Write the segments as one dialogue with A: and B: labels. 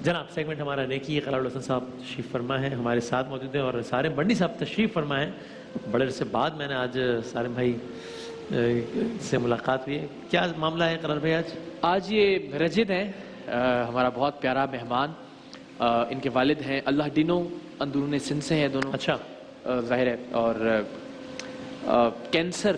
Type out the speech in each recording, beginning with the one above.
A: جناب سیگمنٹ ہمارا نیکی قرار الحسن صاحب تشریف فرما ہے ہمارے ساتھ موجود ہیں، اور سارم بنڈی صاحب تشریف فرما ہے. بڑے عرصے بعد میں نے آج سارم بھائی سے ملاقات ہوئی ہے. کیا معاملہ ہے قرار بھائی؟
B: آج یہ رجت ہیں، ہمارا بہت پیارا مہمان. ان کے والد ہیں اللہ ڈینو، اندرون سندھ سے ہیں دونوں.
A: اچھا
B: ظاہر ہے، اور کینسر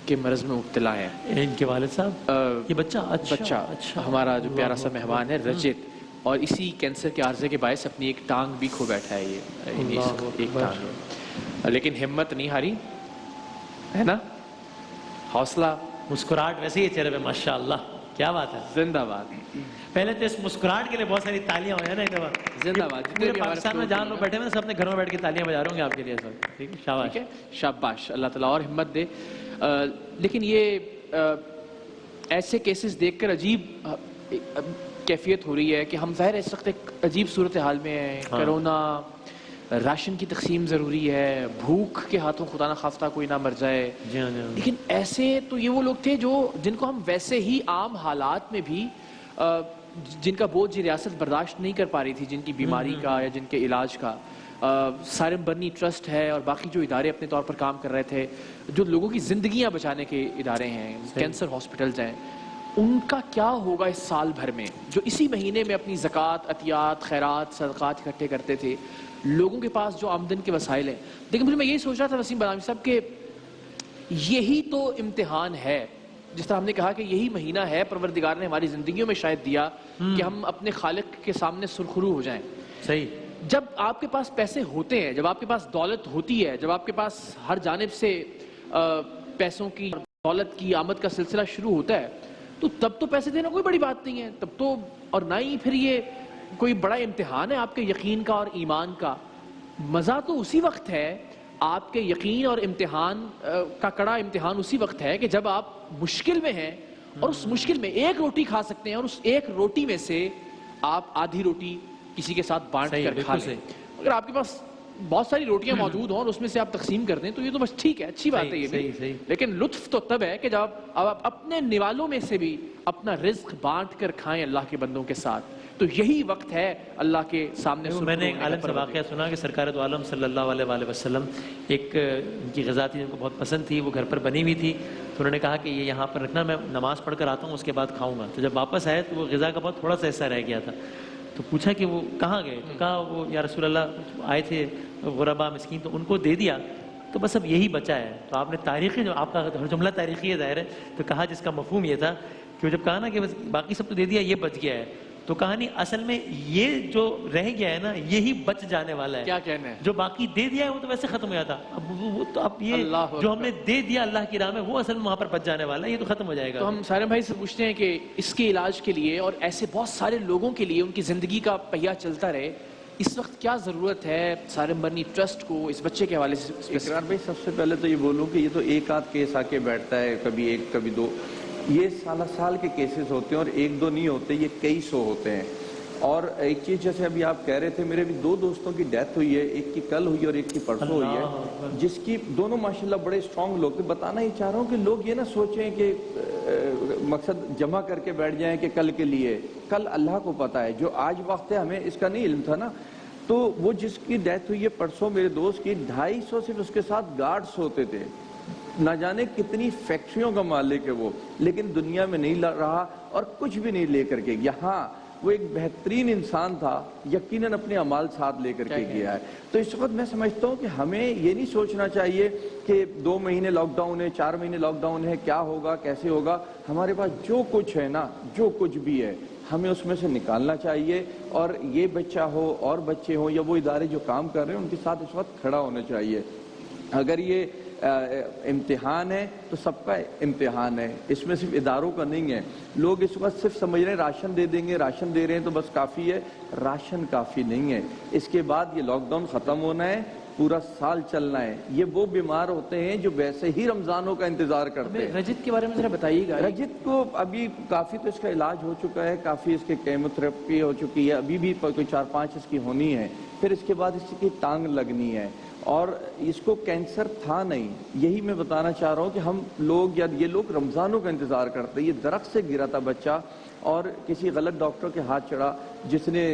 B: کے مرض میں مبتلا ہیں
A: ان کے والد صاحب. یہ بچہ
B: بچہ ہمارا جو پیارا سا مہمان ہے رجت، اور اسی کینسر کے عارضے کے باعث اپنی ایک ٹانگ بھی کھو بیٹھا ہے. یہ ایک ٹانگ ہے، لیکن ہمت نہیں ہاری ہے نا، حوصلہ،
A: مسکراہٹ ویسے ہی چہرے پہ ماشاء اللہ. کیا بات ہے،
B: زندہ باد.
A: پہلے تو اس مسکراہٹ کے لیے بہت ساری تالیاں ہوئی ہیں نا ایک دفعہ.
B: زندہ باد.
A: پورے پاکستان میں جہاں لوگ بیٹھے ہوئے سب اپنے گھروں میں بیٹھ کے تالیاں بجا رہے ہوں گے آپ کے لیے سر. ٹھیک ہے، شاباش.
B: ٹھیک ہے، شاباش، اللہ تعالیٰ اور ہمت دے. لیکن یہ ایسے کیسز دیکھ کر عجیب کیفیت ہو رہی ہے کہ ہم ظاہر اس وقت ایک عجیب صورتحال میں ہیں. کرونا، راشن کی تقسیم ضروری ہے، بھوک کے ہاتھوں خدا نہ خواستہ کوئی نہ مر جائے. لیکن ایسے تو یہ وہ لوگ تھے جن کو ہم ویسے ہی عام حالات میں بھی جن کا بوجھ ریاست برداشت نہیں کر پا رہی تھی، جن کی بیماری کا یا جن کے علاج کا. سارم برنی ٹرسٹ ہے اور باقی جو ادارے اپنے طور پر کام کر رہے تھے، جو لوگوں کی زندگیاں بچانے کے ادارے ہیں، کینسر ہاسپٹلز ہیں، ان کا کیا ہوگا اس سال بھر میں جو اسی مہینے میں اپنی زکوٰۃ، عطیات، خیرات، صدقات اکٹھے کرتے تھے. لوگوں کے پاس جو آمدن کے وسائل ہیں. لیکن پھر میں یہی سوچ رہا تھا وسیم بادامی صاحب کہ یہی تو امتحان ہے. جس طرح ہم نے کہا کہ یہی مہینہ ہے پروردگار نے ہماری زندگیوں میں شاید دیا کہ ہم اپنے خالق کے سامنے سرخرو ہو جائیں.
A: صحیح.
B: جب آپ کے پاس پیسے ہوتے ہیں، جب آپ کے پاس دولت ہوتی ہے، جب آپ کے پاس ہر جانب سے پیسوں کی، دولت کی آمد کا سلسلہ شروع ہوتا ہے، تو تب تو پیسے دینا کوئی بڑی بات نہیں ہے. تب تو، اور نہ ہی پھر یہ کوئی بڑا امتحان ہے آپ کے یقین کا اور ایمان کا. مزہ تو اسی وقت ہے، آپ کے یقین اور امتحان کا کڑا امتحان اسی وقت ہے کہ جب آپ مشکل میں ہیں اور اس مشکل میں ایک روٹی کھا سکتے ہیں، اور اس ایک روٹی میں سے آپ آدھی روٹی کسی کے ساتھ بانٹ کر کھا لیں. اگر آپ کے پاس بہت ساری روٹیاں موجود ہوں اور اس میں سے آپ تقسیم کر دیں تو یہ تو بس ٹھیک ہے، اچھی بات ہے یہ بھی. لیکن لطف تو تب ہے کہ جب آپ اپنے نوالوں میں سے بھی اپنا رزق بانٹ کر کھائیں اللہ کے بندوں کے ساتھ. تو یہی وقت ہے اللہ کے سامنے.
A: میں نے ایک عالم سے واقعہ سنا کہ سرکار دو عالم صلی اللہ علیہ وآلہ وسلم، ایک ان کی غذا تھی جن کو بہت پسند تھی، وہ گھر پر بنی ہوئی تھی. تو انہوں نے کہا کہ یہ یہاں پر رکھنا، میں نماز پڑھ کر آتا ہوں، اس کے بعد کھاؤں گا. تو جب واپس آئے تو وہ غذا کا بہت تھوڑا سا حصہ رہ گیا تھا. تو پوچھا کہ وہ کہاں گئے؟ تو کہا وہ یا رسول اللہ آئے تھے غربا مسکین، تو ان کو دے دیا، تو بس اب یہی بچا ہے. تو آپ نے تاریخی، جو آپ کا ہر جملہ تاریخی ہے ظاہر ہے، تو کہا جس کا مفہوم یہ تھا کہ وہ جب کہا نا کہ بس باقی سب تو دے دیا، یہ بچ گیا ہے، تو کہانی اصل میں یہ جو رہ گیا ہے نا یہی بچ جانے والا ہے.
B: کیا کہنا ہے؟
A: جو باقی دے دیا ہے وہ تو ویسے ختم ہو جاتا. اب یہ جو ہم نے دے دیا اللہ کی راہ میں وہ اصل میں وہاں پر بچ جانے والا ہے، یہ تو ختم ہو جائے گا.
B: تو ہم سارم بھائی سے پوچھتے ہیں کہ اس کے علاج کے لیے اور ایسے بہت سارے لوگوں کے لیے ان کی زندگی کا پہیہ چلتا رہے، اس وقت کیا ضرورت ہے سارم برنی ٹرسٹ کو اس بچے کے حوالے سے؟
C: اقرار بھائی سب سے پہلے تو یہ بولوں کہ یہ تو ایک آدھ کیس آ کے بیٹھتا ہے، کبھی ایک کبھی دو. یہ سالہ سال کے کیسز ہوتے ہیں اور ایک دو نہیں ہوتے، یہ کئی سو ہوتے ہیں. اور ایک چیز جیسے ابھی آپ کہہ رہے تھے، میرے بھی دو دوستوں کی ڈیتھ ہوئی ہے، ایک کی کل ہوئی اور ایک کی پرسوں ہوئی ہے، جس کی دونوں ماشاءاللہ بڑے اسٹرانگ لوگ تھے. بتانا ہی چاہ رہا ہوں کہ لوگ یہ نہ سوچیں کہ مقصد جمع کر کے بیٹھ جائیں کہ کل کے لیے. کل اللہ کو پتہ ہے، جو آج وقت ہے ہمیں اس کا نہیں علم تھا نا. تو وہ جس کی ڈیتھ ہوئی ہے پرسوں میرے دوست کی، 250 صرف اس کے ساتھ گارڈز ہوتے تھے. نہ جانے کتنی فیکٹریوں کا مالک ہے وہ، لیکن دنیا میں نہیں رہا اور کچھ بھی نہیں لے کر کے. یہاں وہ ایک بہترین انسان تھا، یقیناً اپنے اعمال ساتھ لے کر کے گیا ہے. تو اس وقت میں سمجھتا ہوں کہ ہمیں یہ نہیں سوچنا چاہیے کہ 2 مہینے لاک ڈاؤن ہے، 4 مہینے لاک ڈاؤن ہے، کیا ہوگا کیسے ہوگا. ہمارے پاس جو کچھ ہے نا، جو کچھ بھی ہے، ہمیں اس میں سے نکالنا چاہیے. اور یہ بچہ ہو اور بچے ہوں یا وہ ادارے جو کام کر رہے ہیں ان کے ساتھ اس وقت کھڑا ہونا چاہیے. اگر یہ امتحان ہے تو سب کا امتحان ہے، اس میں صرف اداروں کا نہیں ہے. لوگ اس وقت صرف سمجھ رہے ہیں راشن دے دیں گے، راشن دے رہے ہیں تو بس کافی ہے. راشن کافی نہیں ہے. اس کے بعد یہ لاک ڈاؤن ختم ہونا ہے، پورا سال چلنا ہے. یہ وہ بیمار ہوتے ہیں جو ویسے ہی رمضانوں کا انتظار کرتے ہیں.
B: رجت کے بارے میں ذرا بتائیے گا.
C: رجت کو ابھی کافی تو اس کا علاج ہو چکا ہے، کافی اس کے کیمو تھراپی ہو چکی ہے، ابھی بھی کوئی 4-5 اس کی ہونی ہے. پھر اس کے بعد اس کی ٹانگ لگنی ہے. اور اس کو کینسر تھا نہیں. یہی میں بتانا چاہ رہا ہوں کہ ہم لوگ یا یہ لوگ رمضانوں کا انتظار کرتے ہیں. یہ درخت سے گرا تھا بچہ، اور کسی غلط ڈاکٹر کے ہاتھ چڑھا جس نے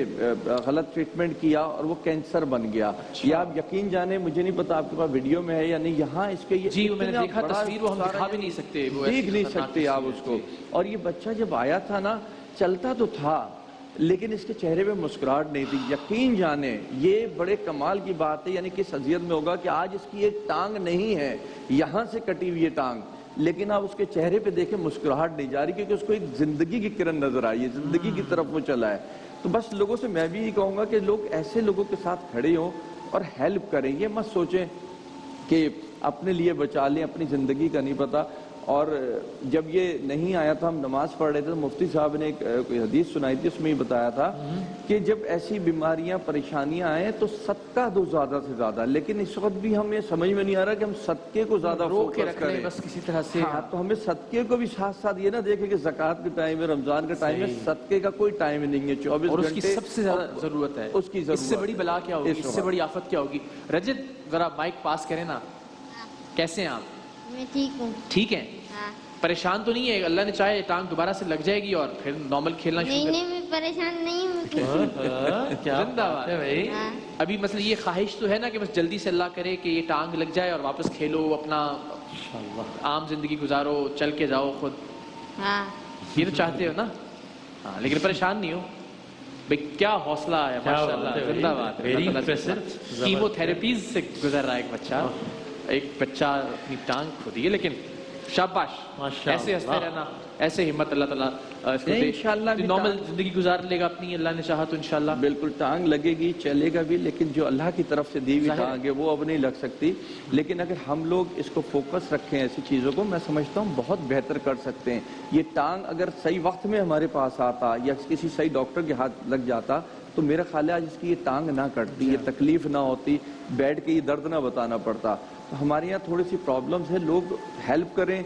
C: غلط ٹریٹمنٹ کیا اور وہ کینسر بن گیا. یہ آپ یقین جانیں, مجھے نہیں پتا آپ کے پاس ویڈیو میں ہے یا نہیں, یہاں اس کے
B: جی میں نے دیکھا تصویر, وہ ہم دکھا بھی نہیں سکتے,
C: دیکھ نہیں سکتے آپ اس کو. اور یہ بچہ جب آیا تھا نا, چلتا تو تھا لیکن اس کے چہرے پہ مسکراہٹ نہیں تھی. یقین جانیں یہ بڑے کمال کی بات ہے, یعنی کس حیثیت میں ہوگا کہ آج اس کی ایک ٹانگ نہیں ہے, یہاں سے کٹی ہوئی ہے ٹانگ, لیکن آپ اس کے چہرے پہ دیکھیں مسکراہٹ نہیں جا رہی, کیونکہ اس کو ایک زندگی کی کرن نظر آئی ہے, زندگی کی طرف وہ چلا ہے. تو بس لوگوں سے میں بھی یہ کہوں گا کہ لوگ ایسے لوگوں کے ساتھ کھڑے ہوں اور ہیلپ کریں. یہ مت سوچیں کہ اپنے لیے بچا لیں, اپنی زندگی کا نہیں پتا. اور جب یہ نہیں آیا تھا, ہم نماز پڑھ رہے تھے, تو مفتی صاحب نے کوئی حدیث سنائی تھی, اس میں یہ بتایا تھا کہ جب ایسی بیماریاں پریشانیاں آئیں تو صدقہ دو زیادہ سے زیادہ. لیکن اس وقت بھی ہمیں سمجھ میں نہیں آ رہا کہ ہم صدقے کو زیادہ
B: روک کے
C: فوکس
B: رکھ لیں
C: کریں
B: بس کسی طرح سے.
C: ہاں, تو ہمیں صدقے کو بھی ساتھ ساتھ یہ نہ دیکھیں کہ زکوٰۃ کا ٹائم ہے, رمضان کا ٹائم ہے, صدقے کا کوئی ٹائم نہیں ہے, 24
B: اور اس کی
C: گھنٹے
B: سب سے زیادہ ضرورت ہے.
C: اس کی ضرورت.
B: اس سے بڑی بلا کیا ہوگی, اس سے بڑی آفت کیا ہوگی. رجت ذرا مائک پاس کریں نا. کیسے ہیں آپ؟
D: میں ٹھیک ہوں.
B: ٹھیک ہیں,
D: ہاں.
B: پریشان تو نہیں ہے؟ اللہ نے چاہے ٹانگ دوبارہ سے لگ جائے گی اور پھر نارمل کھیلنا شروع
D: نہیں میں پریشان نہیں ہوں.
A: کیا
B: زندہ
A: بات ہے بھائی.
D: ہاں.
B: ابھی مثلا یہ خواہش تو ہے نا کہ بس جلدی سے اللہ کرے کہ یہ ٹانگ لگ جائے اور واپس کھیلو, اپنا عام زندگی گزارو, چل کے جاؤ خود.
D: ہاں.
B: یہ تو چاہتے ہو نا. ہاں, لیکن پریشان نہیں ہو بھائی. کیا حوصلہ ہے, ماشاء اللہ, زندہ بات. کیمو تھراپیز سے گزر رہا ہے ایک بچہ اپنی ٹانگ کھو دی ہے, لیکن شاباش, ایسے ہنستے رہنا, ایسے ہمت اللہ تعالیٰ اس کو دے.
C: انشاءاللہ
B: نارمل زندگی گزار لے گا اپنی, اللہ نے چاہا تو انشاءاللہ.
C: بالکل ٹانگ لگے گی, چلے گا بھی, لیکن جو اللہ کی طرف سے دی ہوئی ٹانگ ہے وہ اب نہیں لگ سکتی. لیکن اگر ہم لوگ اس کو فوکس رکھیں ایسی چیزوں کو, میں سمجھتا ہوں بہت بہتر کر سکتے ہیں. یہ ٹانگ اگر صحیح وقت میں ہمارے پاس آتا یا کسی صحیح ڈاکٹر کے ہاتھ لگ جاتا تو میرا خیال ہے آج اس کی یہ ٹانگ نہ کٹتی, یہ تکلیف نہ ہوتی, بیٹھ کے یہ درد نہ بتانا پڑتا. تو ہمارے یہاں تھوڑی سی پرابلمز ہیں, لوگ ہیلپ کریں.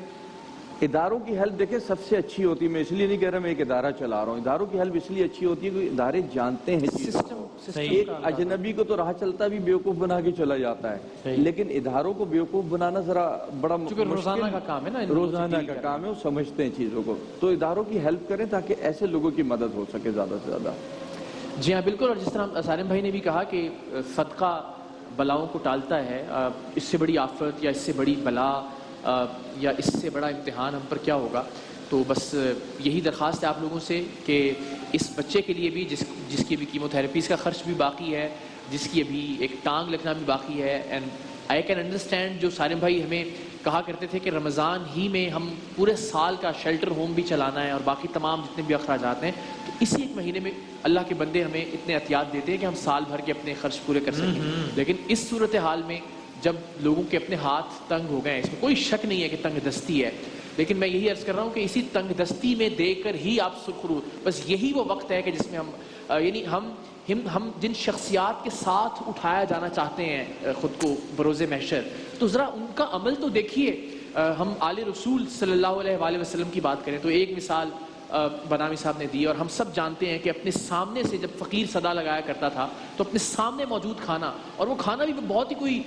C: اداروں کی ہیلپ دیکھیں سب سے اچھی ہوتی ہے. میں اس لیے نہیں کہہ رہا میں ایک ادارہ چلا رہا ہوں, اداروں کی ہیلپ اس لیے اچھی ہوتی ہے کہ ادارے جانتے ہیں چیزوں کو. ایک اجنبی کو تو راہ چلتا بھی بیوقوف بنا کے چلا جاتا ہے, لیکن اداروں کو بیوقوف بنانا ذرا بڑا
B: روزانہ کا کام ہے نا,
C: روزانہ کا کام ہے, وہ سمجھتے ہیں چیزوں کو. تو اداروں کی ہیلپ کریں تاکہ ایسے لوگوں کی مدد ہو سکے زیادہ سے زیادہ.
B: جی ہاں بالکل. اور جس طرح سالم بھائی نے بھی کہا کہ صدقہ بلاؤں کو ٹالتا ہے, اس سے بڑی آفت یا اس سے بڑی بلا یا اس سے بڑا امتحان ہم پر کیا ہوگا. تو بس یہی درخواست ہے آپ لوگوں سے کہ اس بچے کے لیے بھی جس کی بھی کیمو تھراپیز کا خرچ بھی باقی ہے, جس کی ابھی ایک ٹانگ لگنا بھی باقی ہے. اینڈ آئی کین انڈرسٹینڈ جو سالم بھائی ہمیں کہا کرتے تھے کہ رمضان ہی میں ہم پورے سال کا شیلٹر ہوم بھی چلانا ہے اور باقی تمام جتنے بھی اخراجات ہیں, تو اسی ایک مہینے میں اللہ کے بندے ہمیں اتنے احتیاط دیتے ہیں کہ ہم سال بھر کے اپنے خرچ پورے کر سکیں. لیکن اس صورتحال میں جب لوگوں کے اپنے ہاتھ تنگ ہو گئے ہیں, اس میں کوئی شک نہیں ہے کہ تنگ دستی ہے, لیکن میں یہی عرض کر رہا ہوں کہ اسی تنگ دستی میں دے کر ہی آپ سرخرو, بس یہی وہ وقت ہے کہ جس میں یعنی ہم جن شخصیات کے ساتھ اٹھایا جانا چاہتے ہیں خود کو بروز محشر, تو ذرا ان کا عمل تو دیکھیے. ہم آل رسول صلی اللہ علیہ وآلہ وسلم کی بات کریں تو ایک مثال بنامی صاحب نے دی, اور ہم سب جانتے ہیں کہ اپنے سامنے سے جب فقیر صدا لگایا کرتا تھا تو اپنے سامنے موجود کھانا, اور وہ کھانا بھی بہت ہی کوئی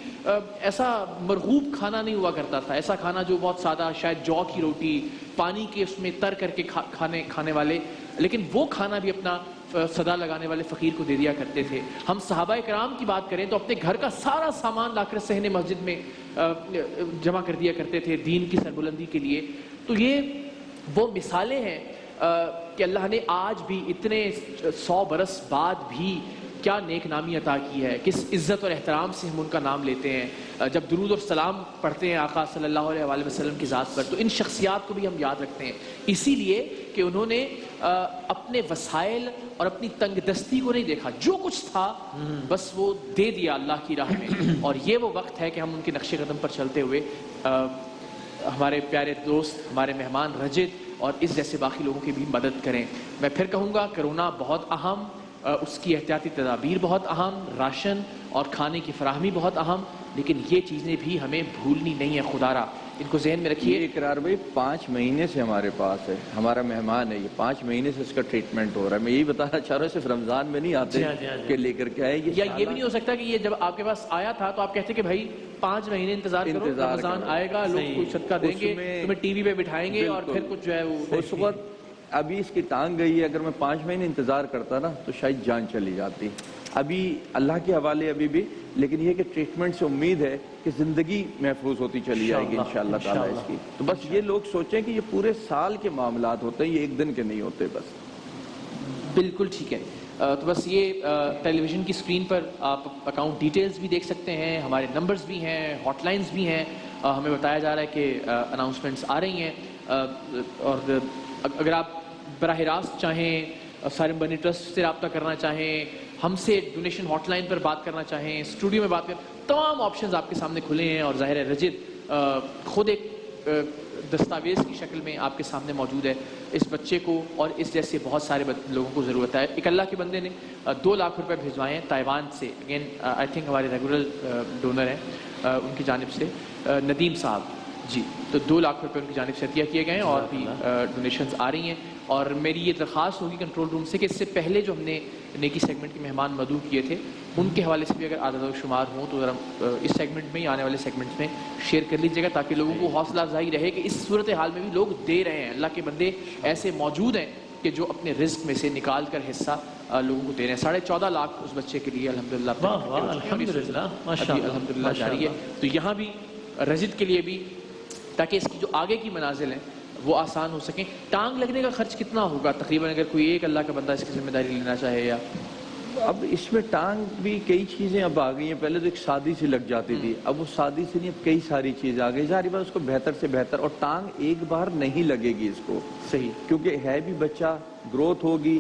B: ایسا مرغوب کھانا نہیں ہوا کرتا تھا, ایسا کھانا جو بہت سادہ, شاید جو کی روٹی پانی کے اس میں تر کر کے کھانے والے, لیکن وہ کھانا بھی اپنا صدا لگانے والے فقیر کو دے دیا کرتے تھے. ہم صحابہ کرام کی بات کریں تو اپنے گھر کا سارا سامان لا کر صحن مسجد میں جمع کر دیا کرتے تھے دین کی سربلندی کے لیے. تو یہ وہ مثالیں ہیں کہ اللہ نے آج بھی اتنے 100 برس بعد بھی کیا نیک نامی عطا کی ہے, کس عزت اور احترام سے ہم ان کا نام لیتے ہیں جب درود اور سلام پڑھتے ہیں آقا صلی اللہ علیہ وآلہ وسلم کی ذات پر. تو ان شخصیات کو بھی ہم یاد رکھتے ہیں, اسی لیے کہ انہوں نے اپنے وسائل اور اپنی تنگ دستی کو نہیں دیکھا, جو کچھ تھا بس وہ دے دیا اللہ کی راہ میں. اور یہ وہ وقت ہے کہ ہم ان کے نقش قدم پر چلتے ہوئے ہمارے پیارے دوست, ہمارے مہمان رجت اور اس جیسے باقی لوگوں کی بھی مدد کریں. میں پھر کہوں گا کرونا بہت اہم, اس کی احتیاطی تدابیر بہت اہم, راشن اور کھانے کی فراہمی بہت اہم, لیکن یہ چیزیں بھی ہمیں بھولنی نہیں ہے. خدا را ان کو ذہن میں رکھیے.
C: اقرار بھائی 5 مہینے سے ہمارے پاس ہے, ہمارا مہمان ہے, یہ 5 مہینے سے اس کا ٹریٹمنٹ ہو رہا ہے. میں یہی بتانا چاہ رہا ہوں صرف رمضان میں نہیں آتے کہ لے کر کے آئے.
B: یا یہ بھی نہیں ہو سکتا کہ یہ جب آپ کے پاس آیا تھا تو آپ کہتے کہ بھائی 5 مہینے انتظار کرو, رمضان آئے گا, لوگ کوئی صدقہ دیں گے, تمہیں ٹی وی پہ بٹھائیں گے اور پھر کچھ جو ہے وہ
C: اس وقت ابھی اس کی ٹانگ گئی ہے, اگر میں 5 مہینے انتظار کرتا نا تو شاید جان چلی جاتی. ابھی اللہ کے حوالے ابھی بھی, لیکن یہ کہ ٹریٹمنٹ سے امید ہے کہ زندگی محفوظ ہوتی چلی جائے گی انشاءاللہ تعالیٰ اس کی. تو بس یہ لوگ سوچیں کہ یہ پورے سال کے معاملات ہوتے ہیں, یہ ایک دن کے نہیں ہوتے. بس
B: بالکل ٹھیک ہے. تو بس یہ ٹیلی ویژن کی اسکرین پر آپ اکاؤنٹ ڈیٹیلز بھی دیکھ سکتے ہیں, ہمارے نمبرز بھی ہیں, ہاٹ لائنز بھی ہیں. ہمیں بتایا جا رہا ہے کہ اناؤنسمنٹس آ رہی ہیں, اور اگر آپ براہ راست چاہیں سارم بنی ٹرسٹ سے رابطہ کرنا چاہیں, ہم سے ڈونیشن ہاٹ لائن پر بات کرنا چاہیں, اسٹوڈیو میں بات کریں, تمام آپشنز آپ کے سامنے کھلے ہیں. اور ظاہر ہے رجت خود ایک دستاویز کی شکل میں آپ کے سامنے موجود ہے. اس بچے کو اور اس جیسے بہت سارے لوگوں کو ضرورت ہے. ایک اللہ کے بندے نے 2 لاکھ روپے بھیجوائے ہیں تائیوان سے. اگین آئی تھنک ہمارے ریگولر ڈونر ہیں, ان کی جانب سے ندیم صاحب جی. تو 2 لاکھ روپے ان کی جانب سے عطیہ کیے گئے ہیں, اور بھی ڈونیشنز آ رہی ہیں. اور میری یہ درخواست ہوگی کنٹرول روم سے کہ اس سے پہلے جو ہم نے نیکی سیگمنٹ کے مہمان مدعو کیے تھے, ان کے حوالے سے بھی اگر عدد و شمار ہوں تو ذرا اس سیگمنٹ میں ہی آنے والے سیگمنٹس میں شیئر کر لیجیے گا, تاکہ لوگوں کو حوصلہ افزائی رہے کہ اس صورتحال میں بھی لوگ دے رہے ہیں. اللہ کے بندے ایسے موجود ہیں کہ جو اپنے رزق میں سے نکال کر حصہ لوگوں کو دے رہے ہیں. 14.5 لاکھ اس بچے کے لیے الحمدللہ الحمدللہ جاری ہے. تو یہاں بھی رجت کے لیے بھی, تاکہ اس کی جو آگے کی منازل ہیں وہ آسان ہو سکیں. ٹانگ لگنے کا خرچ کتنا ہوگا تقریباً, اگر کوئی ایک اللہ کا بندہ اس کی ذمہ داری لینا چاہے؟ یا
C: اب اس میں ٹانگ بھی کئی چیزیں اب آ گئی ہیں. پہلے تو ایک سادی سی لگ جاتی تھی, اب وہ سادی سے نہیں, اب کئی ساری چیزیں آ گئی. ظاہر بات اس کو بہتر سے بہتر, اور ٹانگ ایک بار نہیں لگے گی اس کو,
B: صحیح,
C: کیونکہ ہے بھی بچہ, گروتھ ہوگی,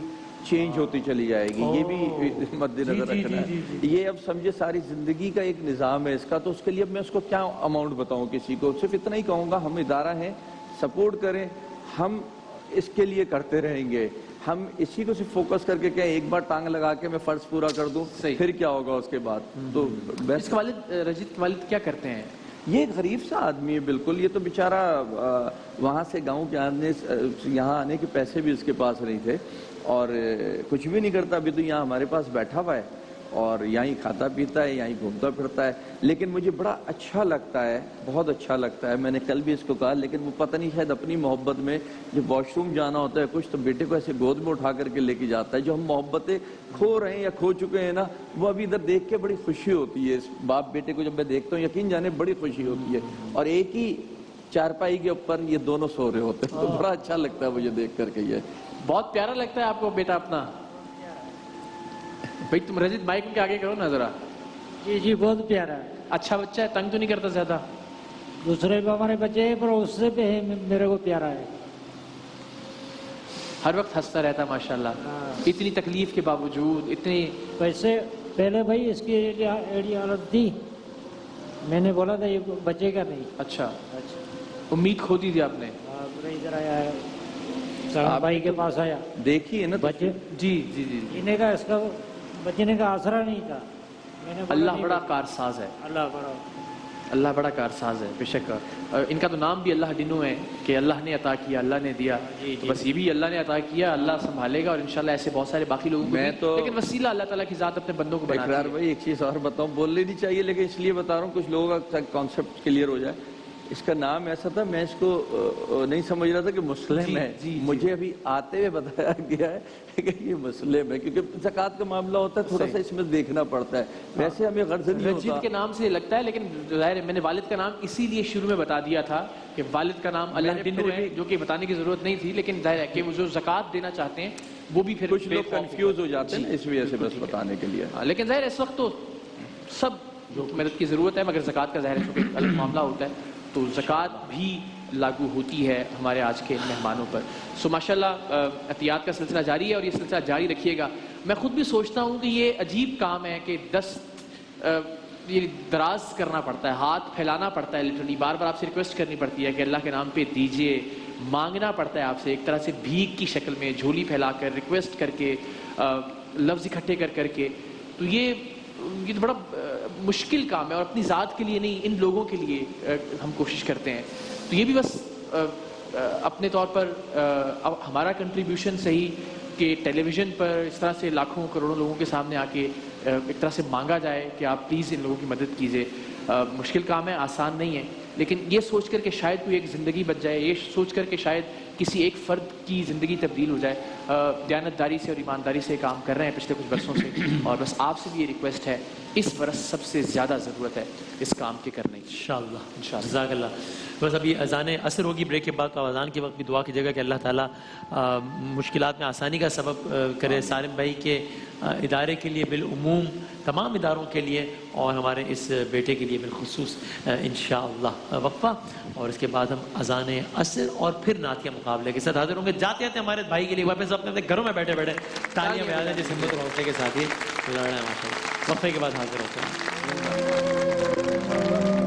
C: چینج ہوتی چلی جائے گی. یہ بھی مد نظر رکھنا ہے. یہ اب سمجھے ساری زندگی کا ایک نظام ہے اس کا. تو اس کے لیے اب میں اس کو کیا اماؤنٹ بتاؤں کسی کو؟ صرف اتنا ہی کہوں گا, ہم ادارہ ہیں, سپورٹ کریں, ہم اس کے لیے کرتے رہیں گے. ہم اسی کو صرف فوکس کر کے ایک بار ٹانگ لگا کے میں فرض پورا کر دوں, پھر کیا ہوگا اس کے بعد. تو
B: اس کے والد, رجت کے والد کیا کرتے ہیں؟
C: یہ ایک غریب سا آدمی ہے بالکل. یہ تو بیچارہ وہاں سے گاؤں کے آنے, یہاں آنے کے پیسے بھی اس کے پاس نہیں تھے, اور کچھ بھی نہیں کرتا. ابھی تو یہاں ہمارے پاس بیٹھا ہوا ہے, اور یہیں کھاتا پیتا ہے, یہیں گھومتا پھرتا ہے. لیکن مجھے بڑا اچھا لگتا ہے, بہت اچھا لگتا ہے. میں نے کل بھی اس کو کہا, لیکن وہ پتہ نہیں شاید اپنی محبت میں جب واش روم جانا ہوتا ہے کچھ, تو بیٹے کو ایسے گود میں اٹھا کر کے لے کے جاتا ہے. جو ہم محبتیں کھو رہے ہیں یا کھو چکے ہیں نا, وہ ابھی ادھر دیکھ کے بڑی خوشی ہوتی ہے. اس باپ بیٹے کو جب میں دیکھتا ہوں, یقین جانے بڑی خوشی ہوتی ہے. اور ایک ہی چارپائی کے اوپر یہ دونوں سو رہے ہوتے ہیں, تو بڑا اچھا لگتا ہے مجھے دیکھ کر کے. یہ
B: بہت پیارا لگتا ہے آپ کو بیٹا اپنا؟ بھائی تم رجت مائک کے آگے کرو نا ذرا.
E: جی جی بہت پیارا ہے.
B: اچھا بچہ ہے, تنگ تو نہیں کرتا زیادہ؟
E: دوسرے بھی ہمارے بچے ہیں, پر اس سے بھی میرے کو پیارا ہے.
B: ہر وقت ہنستا رہتا ہے ماشاءاللہ, اتنی تکلیف کے باوجود. اتنی
E: ویسے پہلے بھائی اس کی ایڈی حالت تھی, میں نے بولا تھا یہ بچے کا نہیں.
B: اچھا, امید کھو دی تھی آپ نے؟
E: ادھر آیا ہے, سلام بھائی کے پاس آیا,
C: دیکھیے نا
E: بچے
B: جی جی جی,
E: جینے کا اس کا بچنے کا آسرا نہیں تھا. میں نے
B: اللہ بڑا کارساز ہے, اللہ بڑا کارساز ہے بے شک. ان کا تو نام بھی اللہ ڈنو ہے کہ اللہ نے عطا کیا, اللہ نے دیا. بس یہ بھی اللہ نے عطا کیا, اللہ سنبھالے گا, اور انشاءاللہ ایسے بہت سارے باقی لوگوں کو. لیکن وسیلہ اللہ تعالیٰ کی ذات اپنے بندوں کو بناتی ہے.
C: اقرار بھائی ایک چیز اور بتاؤں, بولنی نہیں چاہیے لیکن اس لیے بتا رہا ہوں, کچھ لوگوں کا کانسیپٹ کلیئر ہو جائے. اس کا نام ایسا تھا, میں اس کو نہیں سمجھ رہا تھا کہ مسلم ہے. مجھے ابھی آتے ہوئے بتایا گیا ہے کہ یہ مسلم ہے, کیونکہ زکوٰۃ کا معاملہ ہوتا ہے, تھوڑا سا اس میں دیکھنا پڑتا ہے. ویسے ہمیں غرض نہیں ہوتا.
B: رجت کے نام سے لگتا ہے, لیکن ظاہر ہے میں نے والد کا نام اسی لیے شروع میں بتا دیا تھا کہ والد کا نام اللہ ڈنو ہے, جو کہ بتانے کی ضرورت نہیں تھی. لیکن ظاہر ہے کہ وہ جو زکوٰۃ دینا چاہتے ہیں وہ بھی پھر
C: کچھ لوگ کنفیوز ہو جاتے ہیں اس وجہ سے, بس بتانے کے لیے.
B: لیکن ظاہر اس وقت تو سب مدد کی ضرورت ہے, مگر زکوٰۃ کا ظاہر ہے الگ معاملہ ہوتا ہے, تو زکوٰۃ بھی لاگو ہوتی ہے ہمارے آج کے مہمانوں پر. سو ماشاءاللہ عطیات کا سلسلہ جاری ہے, اور یہ سلسلہ جاری رکھیے گا. میں خود بھی سوچتا ہوں کہ یہ عجیب کام ہے کہ یہ دراز کرنا پڑتا ہے, ہاتھ پھیلانا پڑتا ہے, لٹرلی بار بار آپ سے ریکویسٹ کرنی پڑتی ہے کہ اللہ کے نام پہ دیجیے, مانگنا پڑتا ہے آپ سے, ایک طرح سے بھیک کی شکل میں جھولی پھیلا کر, ریکویسٹ کر کے, لفظ اکٹھے کر کے. تو یہ تو بڑا مشکل کام ہے, اور اپنی ذات کے لیے نہیں, ان لوگوں کے لیے ہم کوشش کرتے ہیں. تو یہ بھی بس اپنے طور پر ہمارا کنٹریبیوشن صحیح کہ ٹیلی ویژن پر اس طرح سے لاکھوں کروڑوں لوگوں کے سامنے آ کے ایک طرح سے مانگا جائے کہ آپ پلیز ان لوگوں کی مدد کیجیے. مشکل کام ہے, آسان نہیں ہے, لیکن یہ سوچ کر کہ شاید کوئی ایک زندگی بچ جائے، یہ سوچ کر کہ شاید کسی ایک فرد کی زندگی تبدیل ہو جائے، دیانتداری سے اور ایمانداری سے کام کر رہے ہیں پچھلے کچھ برسوں سے، اور بس آپ سے بھی یہ ریکویسٹ ہے، اس برس سب سے زیادہ ضرورت ہے اس کام کے کرنے کی.
A: انشاءاللہ جزاک اللہ. بس ابھی اذان عصر ہوگی بریک کے بعد، تو اذان کے وقت بھی دعا کیجیے گا کہ اللہ تعالیٰ مشکلات میں آسانی کا سبب کرے سالم بھائی کے ادارے کے لیے بالعموم، تمام اداروں کے لیے، اور ہمارے اس بیٹے کے لیے بالخصوص انشاءاللہ. وقفہ اور اس کے بعد ہم اذان عصر اور پھر نعتیہ مقابلے کے ساتھ حاضر ہوں گے. جاتے ہیں ہمارے بھائی کے لیے واپس اپنے گھروں میں بیٹھے بیٹھے تالیاں بجا دیں جس ہمت اور حوصلے کے ساتھ ہی گزارنا ہے. ماشاءاللہ وقفے کے بعد حاضر ہوتے ہیں.